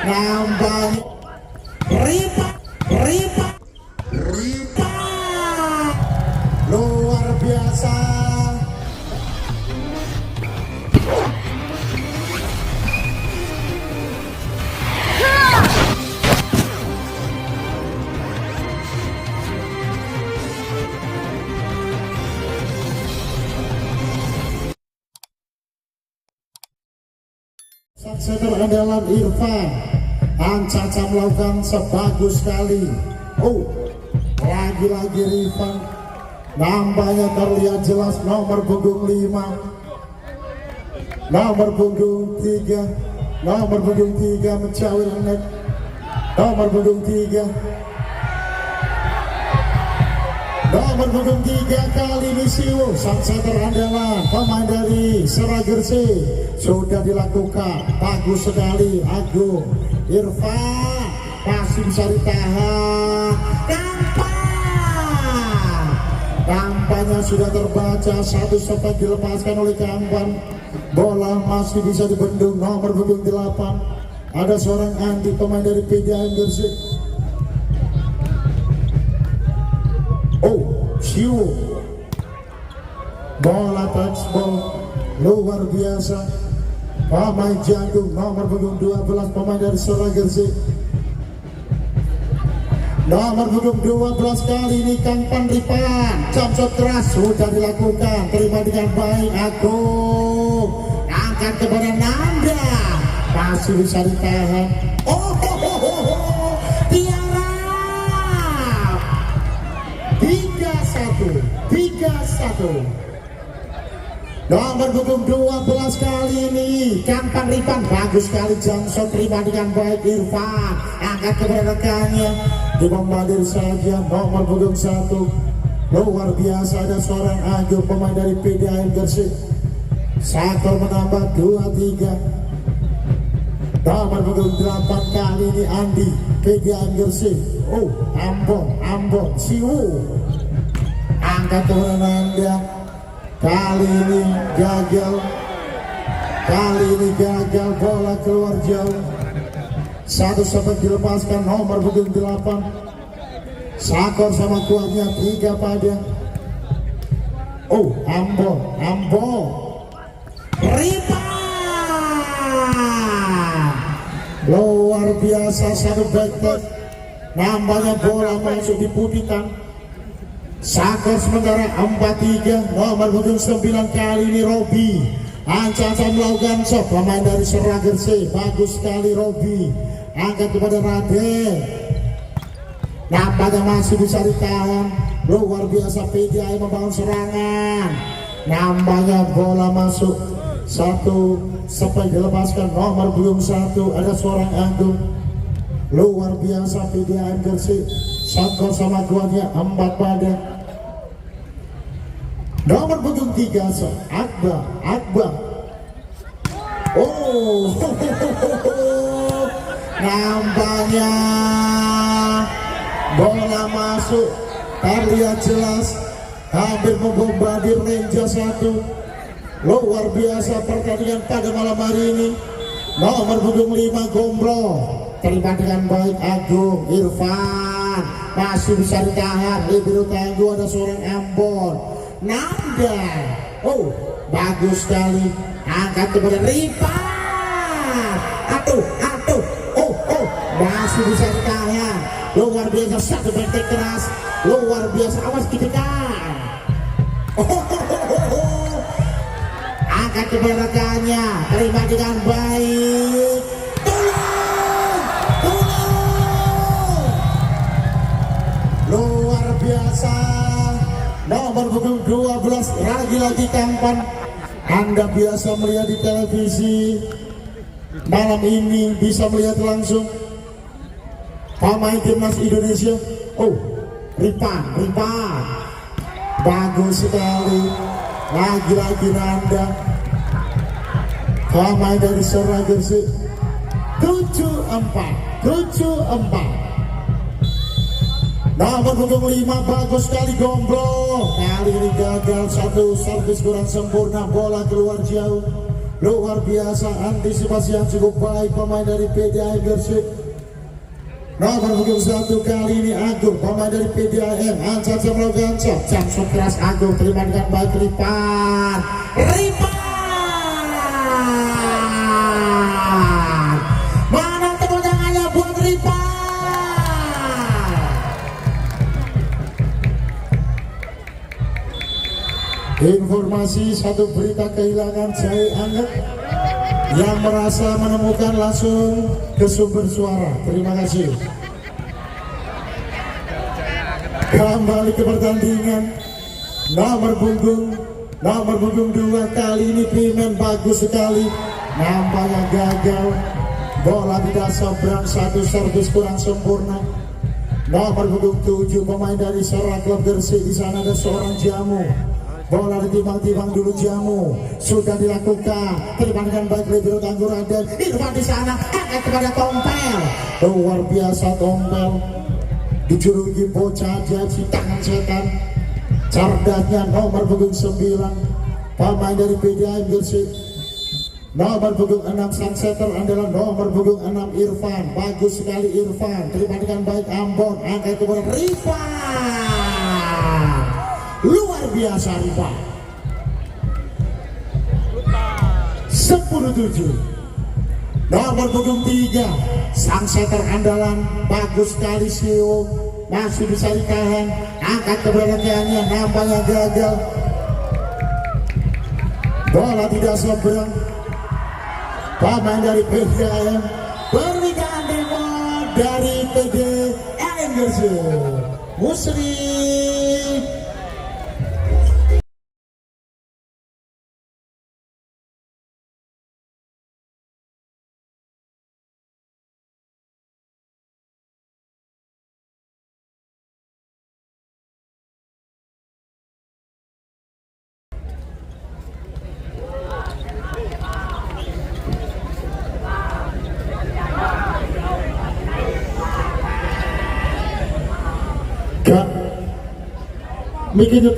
Nambah Ripa luar biasa. Setter andalan Irfan Ancaca melakukan sebagus sekali. Lagi-lagi Irfan, nampaknya terlihat jelas nomor punggung 5, nomor punggung 3, nomor punggung 3 mencawir nek, nomor punggung 3, nomor punggung 3 kali ini Siwo, sang setter andalan pemain dari Seragersi sudah dilakukan bagus sekali. Agung Irfan masih bisa ditahan. Kampanye sudah terbaca, satu stop dilepaskan oleh Kampan. Bola masih bisa dibendung. Nomor punggung 8 ada seorang Andi pemain dari PDAM Gresik. Siu bola touchball luar biasa. Pemain jagung nomor punggung 12 pemain dari Seragersi. Nomor punggung 12 kali ini Kang Panripan. Jump shot keras sudah dilakukan, terima dengan baik. Agung angkat kepada Nanda, masih bisa ditahan. Tiara 3-1. Nomor punggung 12 kali ini Kang Panripan, bagus sekali jump shot, terima dengan baik. Irfan angkat kepada rekannya, dibombardir saja. Nomor punggung 1 luar biasa, ada seorang Agung pemain dari PDAM Gresik. Sakor menambah 2-3. Nomor punggung 8 kali ini Andi PDAM Gresik. Ambon Siwu angkat kepada Nanda. Kali ini gagal, bola keluar jauh. Satu sempat dilepaskan. Nomor punggung 8 Sakor sama kuatnya 3 pada Ambon Ripa luar biasa, satu back nampaknya bola masuk di putitan. Sakor sementara 4-3. Nomor punggung 9 kali ini Robi Ancaca melakukan shot, pemain dari Seragersi, bagus sekali Robi angkat kepada Raden, nampaknya masih bisa ditahan. Luar biasa PDAM membangun serangan, nampaknya bola masuk. Satu sampai dilepaskan. Nomor punggung 1 ada seorang Agung. Luar biasa PDAM Gresik, Sakor sama kuatnya 4 pada. Nomor punggung 3 Akbar. Nampaknya bola masuk, terlihat jelas hampir membombardir Ninja 1. Luar biasa pertandingan pada malam hari ini. Nomor punggung 5 Gombro, terima dengan baik. Agung Irfan masih bisa ditahan. Libero tangguh ada seorang Ambon. Nanda, bagus sekali angkat kepada Ripa. Masih bisa ditahan. Luar biasa, satu bentek keras, luar biasa. Awas ditekan. Angkat kepada rekannya, terima dengan baik. Tolong. Luar biasa. Nomor punggung 12 lagi-lagi Kampan. Anda biasa melihat di televisi, malam ini bisa melihat langsung pemain timnas Indonesia. Ripan bagus sekali. Lagi-lagi Nanda, pemain dari Seragersi. 7-4. Nomor punggung 5 bagus sekali Gombro. Kali ini gagal, satu servis kurang sempurna, bola keluar jauh. luar biasa, antisipasi yang cukup baik pemain dari PDAM Gersik. Nomor punggung 1 kali ini Agung, pemain dari PDAM. Anca melakukan jam shot keras Agung, terima dengan baik Ripan. Mana tepuk tangannya buat Ripan. Informasi satu berita kehilangan Jai Anget. Yang merasa menemukan langsung ke sumber suara. Terima kasih. Kembali ke pertandingan. Nomor punggung 2 kali ini Pimen bagus sekali. Nampaknya gagal. Bola tidak seberang, satu servis kurang sempurna. Nomor punggung 7 pemain dari Sora Klub Gersik. Di sana ada seorang Jamu. Bola ditimbang-timbang dulu Jamu, sudah dilakukan. Terima dengan baik Libero Tangguh Raden. Irfan di sana angkat kepada Tompel. Luar biasa Tompel. Dijuluki bocah jadi tangan setan. Cerdasnya nomor punggung 9 pemain dari PDAM Gersik. Nomor punggung 6 sang setter adalah nomor punggung 6 Irfan. Bagus sekali Irfan. Terima dengan baik Ambon, angkat kepada Rifan. Luar biasa Rifa. 10-7. Nomor punggung 3 sang setter andalan, bagus sekali Sio, masih bisa ditahan, angkat keberadaannya, nampaknya gagal. Bola tidak seberang. Pemain dari PDAM berikan demo dari PDAM Gersik. Musri. Gak mikirnya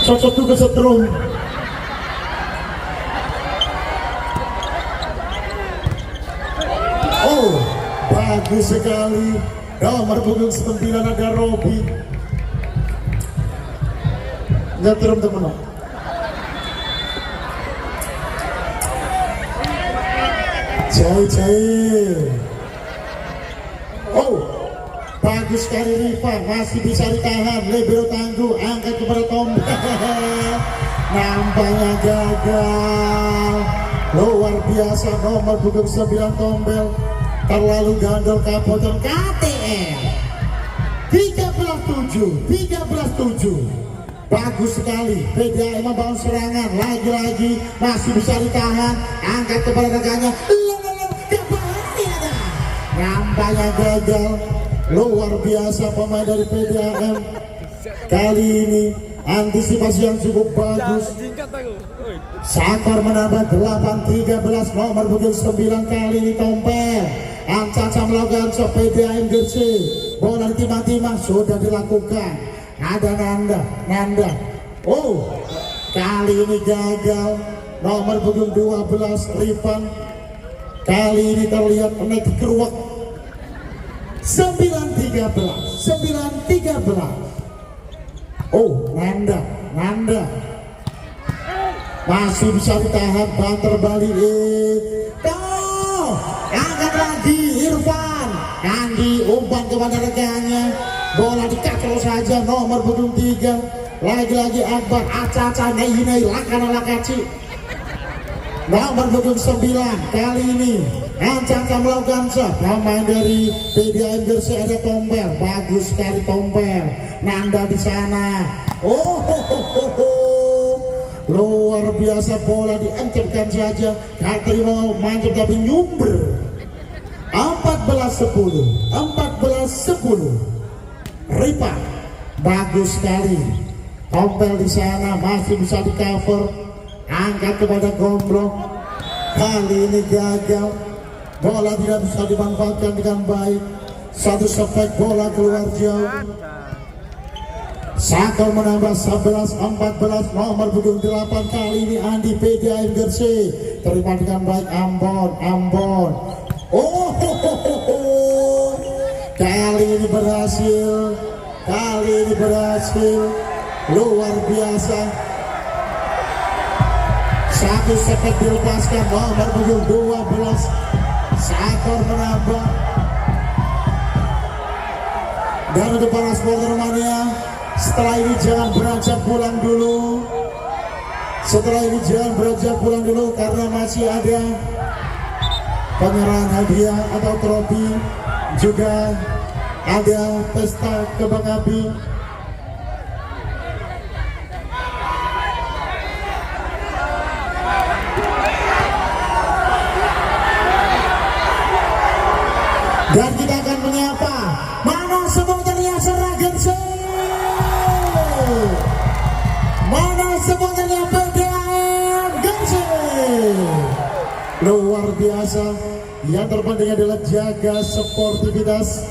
sosok juga setrum. Oh, bagus sekali. Nomor punggung 9 ada Robi. Nyetrum teman. Jai. Oh, bagus sekali Rifan, masih bisa ditahan. Libero Tangguh, angkat kepada Tombel. Nampaknya gagal. Luar biasa nomor punggung 9 Tombel. Terlalu gandol kapotan KTM. 13-7. Bagus sekali. PDAM membangun serangan. Lagi-lagi masih bisa ditahan. Angkat kepada rekannya. Nampaknya gagal. Luar biasa pemain dari PDAM. Kali ini antisipasi yang cukup bagus. Sakor menambah 8-13. Nomor punggung 9 kali ini Tompel. Ancaca melakukan PDAM Gersik. Bola timah-timah sudah dilakukan. Ada Nanda. Oh, kali ini gagal. Nomor punggung 12 Rifan. Kali ini terlihat naik keruak. 9-13. Oh, Nanda masih bisa ditahan. Banter balik. Angkat lagi Irfan. Andi umpan kepada rekannya. Bola dikatrol saja. Nomor punggung 3. Lagi-lagi Akbar. Aca-aca nei lakana-lakaci. Nomor punggung 9 kali ini Ancaca melakukan shot. Pemain dari PDAM Gersik ada Tompel. Bagus sekali Tompel. Nanda di sana. Luar biasa, bola diencerkan saja. Gak terima, mantap tapi nyumber. 14-10. Ripa bagus sekali. Tompel di sana masih bisa di cover. Angkat kepada Gombrong. Kali ini gagal. Bola tidak bisa dimanfaatkan dengan baik. Satu spek bola keluar jauh. Sakor menambah 11-14 nomor punggung 8 kali ini Andi PDAM Gresik terima dengan baik Ambon. Kali ini berhasil luar biasa. Satu seket dilepaskan nomor punggung 12 Sakor menambah. Dan untuk para supporter mania, setelah ini jangan beranjak pulang dulu. Karena masih ada penyerahan hadiah atau trofi, juga ada pesta kembang api. Dan kita akan menyapa mana supporternya Seragam mana supporternya PDAM Gresik. Luar biasa. Yang terpenting adalah jaga sportivitas,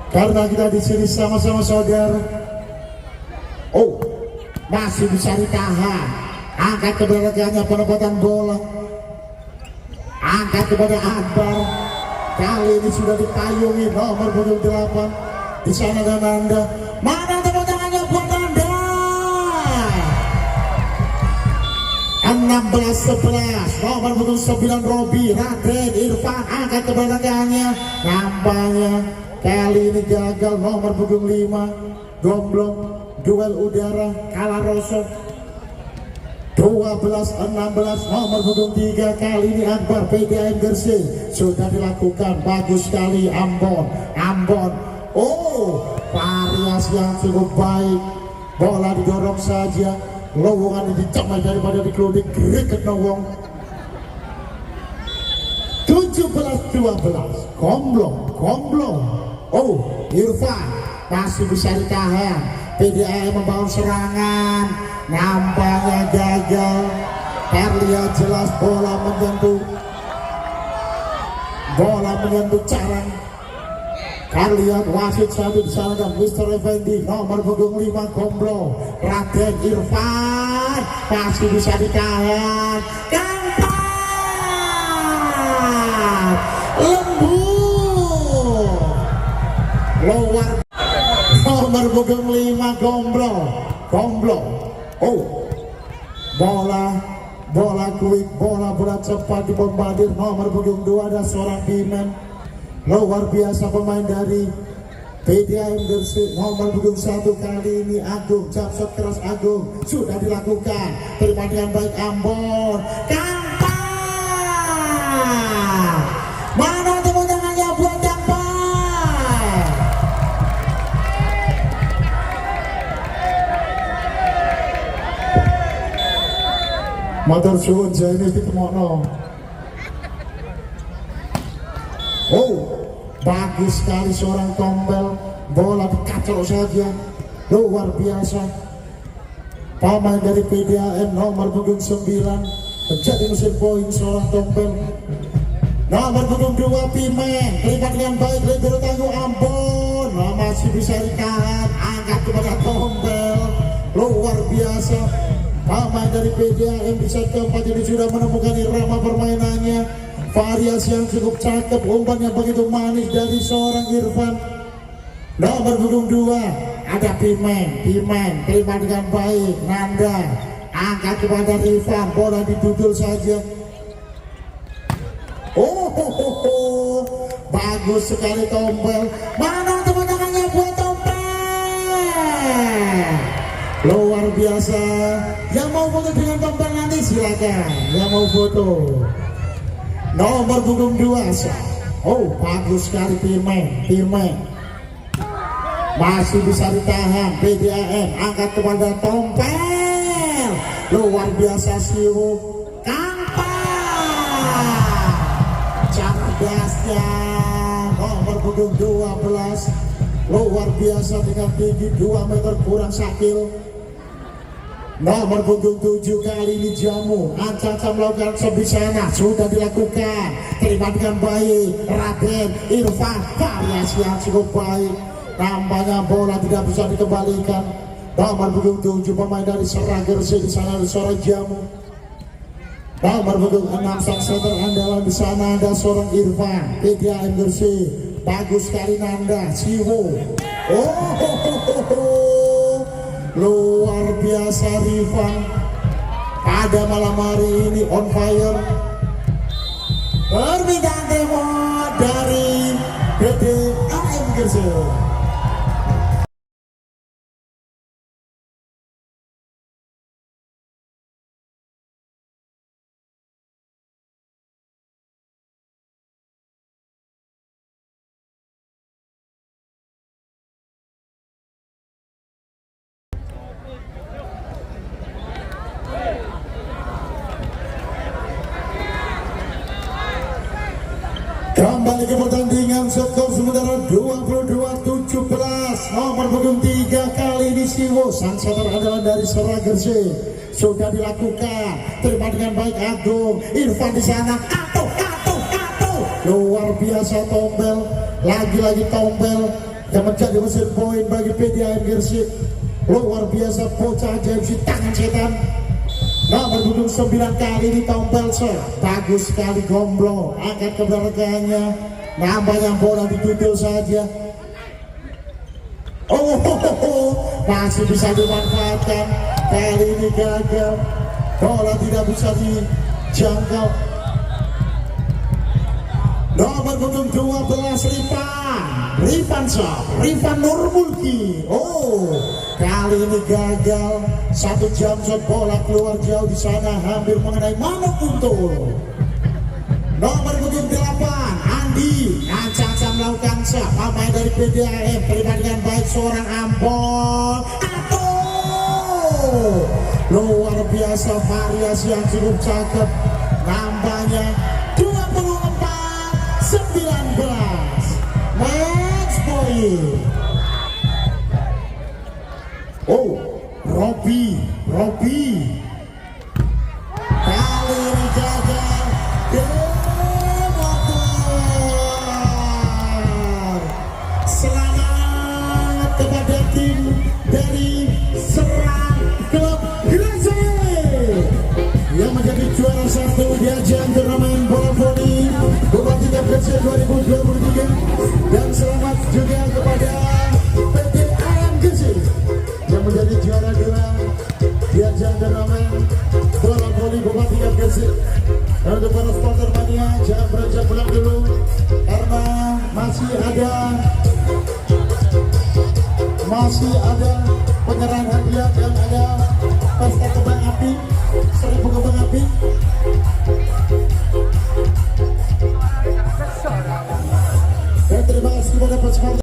karena kita di sini sama-sama saudara. Masih bisa ditahan. Angkat ke belakangnya penempatan bola. Angkat kepada Akbar. Kali ini sudah dipayungi nomor punggung 8 di sana dan Anda. Mana tepuk tangannya buat Anda? 16-11 nomor punggung 9 Robi Raden Irfan angkat ke belakangnya. Nampaknya kali ini gagal nomor punggung 5 Gomblong duel udara kalah rosok. 12-16 nomor punggung 3 kali ini Akbar PDAM Gresik sudah dilakukan. Bagus sekali Ambon. Variasi yang cukup baik. Bola didorong saja, lowongan dicamai daripada dikeludik greget nowong. 17-12 Gomblong. Irfan masih bisa ditahan. PDAM membangun serangan, nampaknya gagal. Terlihat jelas bola menyentuh carang. Terlihat wasit satu di sana dan Mr. Effendi nomor punggung 5 Gomblong. Raden Irfan masih bisa ditahan. Kampak lembut luar. Nomor punggung 5 Gomblong. Bola quick, bola cepat dibombardir. Nomor punggung 2 ada seorang Bimen. Luar biasa pemain dari PDAM Gresik. Nomor punggung 1 kali ini Agung. Jabshot keras Agung sudah dilakukan. Terima dengan baik Ambon. Kampak. Mana tepuk tangannya buat Kampak? Matur suwun Jainis ditemokno. Bagus sekali seorang tombel. Bola dikacau saja. Luar biasa. Pemain dari PDAM nomor punggung 9 menjadi mesin poin seorang tombel. Nomor punggung 2 Pimen terlibat dengan baik. Libero tangguh Ambon masih bisa ditahan. Angkat kepada tombel. Luar biasa. Pemain dari PDAM di set keempat ini sudah menemukan irama permainannya. Variasi yang cukup cakep, umpan yang begitu manis dari seorang Irfan. Nomor punggung 2 ada Pimen terima dengan baik. Nanda angkat kepada Rifan, bola didudul saja. Bagus sekali tombel. Mana tepuk tangannya buat tombel? Luar biasa. Yang mau foto dengan tombel nanti silakan. Yang mau foto. Nomor punggung 2. Bagus sekali Pimen. Masih bisa ditahan. PDAM angkat kepada tombel. Luar biasa Siwo. Kampak. Cerdasnya nomor punggung 12. Luar biasa dengan tinggi 2 meter kurang sakil. Nomor punggung 7 kali ini Jamu ancam melakukan sebisanya sudah dilakukan. Terima dengan baik Raden Irfan. Variasi yang cukup baik. Nampaknya bola tidak bisa dikembalikan. Nomor punggung 7 pemain dari Seragersi, di sana ada seorang Jamu. Nomor punggung 6 sang center andalan, di sana ada seorang Irfan. PDAM Gresik, bagus sekali Nanda Siwo. Luar biasa Rifan pada malam hari ini on fire. Permintaan demo dari PDAM Gresik. Kembali ke pertandingan, skor sementara 22-17. Nomor punggung 3 kali ini Siwo, sang setter andalan dari Seragersi, sudah dilakukan. Terima dengan baik Agung. Irfan di sana, atuh. Luar biasa tombel, lagi-lagi tombel yang menjadi mesin poin bagi PDAM Gresik. Luar biasa bocah ajaib si tangan setan. Nomor punggung 9 kali ini tombel bagus sekali Gomblo, angkat ke belakangnya, nampaknya bola ditutul saja. Masih bisa dimanfaatkan, kali ini gagal, bola tidak bisa dijangkau. Nomor punggung 12 Rifan Nurmulki. Kali ini gagal. 1 jam shot, bola keluar jauh, di sana hampir mengenai Mano Kuntul. Nomor punggung 8 Andi Ancang melakukan shot, pemain dari PDAM. Terima dengan baik seorang Ampol. Luar biasa variasi yang cukup cakep. Nampaknya 24-19 match point. Robi kali ini gagal. Selamat kepada tim dari Serang Klub Gresik yang menjadi juara 1 di ajang turnamen bola voli Bupati Gresik 2023. Dan selamat juga kepada PDAM Gresik yang menjadi juara 2 di ajang turnamen bola voli Bupati Gresik. Dan untuk para supporter mania, jangan beranjak pulang dulu karena masih ada penyerahan hadiah dan ada pesta kembang api, 1000 kembang api. Dan terima kasih kepada para supporter.